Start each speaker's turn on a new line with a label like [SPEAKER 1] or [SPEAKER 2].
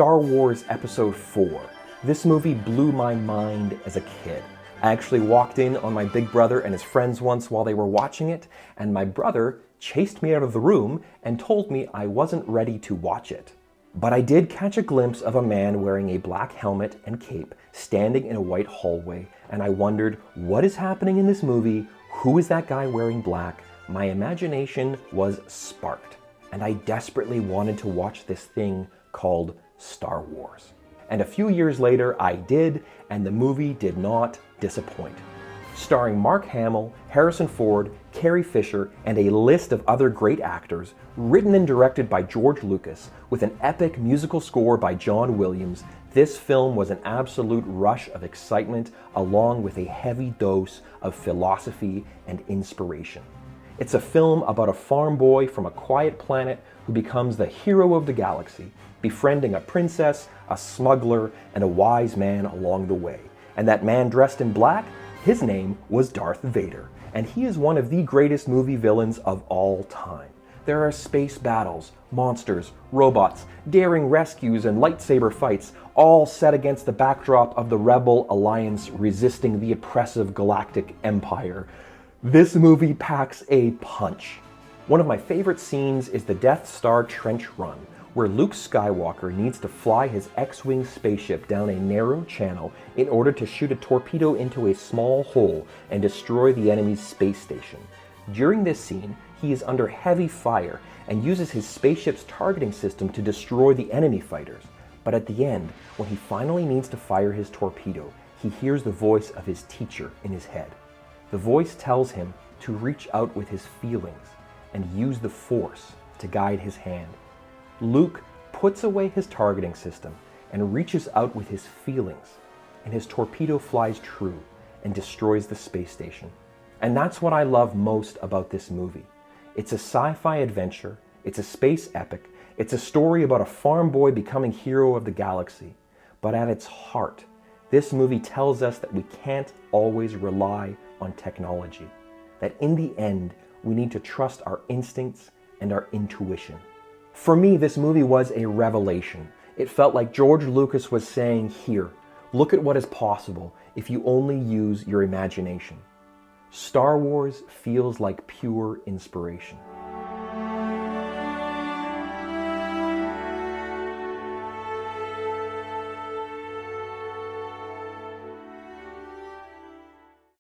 [SPEAKER 1] Star Wars Episode 4. This movie blew my mind as a kid. I actually walked in on my big brother and his friends once while they were watching it, and my brother chased me out of the room and told me I wasn't ready to watch it. But I did catch a glimpse of a man wearing a black helmet and cape standing in a white hallway, and I wondered, what is happening in this movie? Who is that guy wearing black? My imagination was sparked, and I desperately wanted to watch this thing called Star Wars. And a few years later, I did, and the movie did not disappoint. Starring Mark Hamill, Harrison Ford, Carrie Fisher, and a list of other great actors, written and directed by George Lucas, with an epic musical score by John Williams, this film was an absolute rush of excitement along with a heavy dose of philosophy and inspiration. It's a film about a farm boy from a quiet planet who becomes the hero of the galaxy, befriending a princess, a smuggler, and a wise man along the way. And that man dressed in black? His name was Darth Vader, and he is one of the greatest movie villains of all time. There are space battles, monsters, robots, daring rescues, and lightsaber fights, all set against the backdrop of the Rebel Alliance resisting the oppressive Galactic Empire. This movie packs a punch. One of my favorite scenes is the Death Star trench run, where Luke Skywalker needs to fly his X-Wing spaceship down a narrow channel in order to shoot a torpedo into a small hole and destroy the enemy's space station. During this scene, he is under heavy fire and uses his spaceship's targeting system to destroy the enemy fighters. But at the end, when he finally needs to fire his torpedo, he hears the voice of his teacher in his head. The voice tells him to reach out with his feelings and use the Force to guide his hand. Luke puts away his targeting system and reaches out with his feelings, and his torpedo flies true and destroys the space station. And that's what I love most about this movie. It's a sci-fi adventure, it's a space epic, it's a story about a farm boy becoming hero of the galaxy. But at its heart, this movie tells us that we can't always rely on technology. That in the end, we need to trust our instincts and our intuition. For me, this movie was a revelation. It felt like George Lucas was saying, here, look at what is possible if you only use your imagination. Star Wars feels like pure inspiration.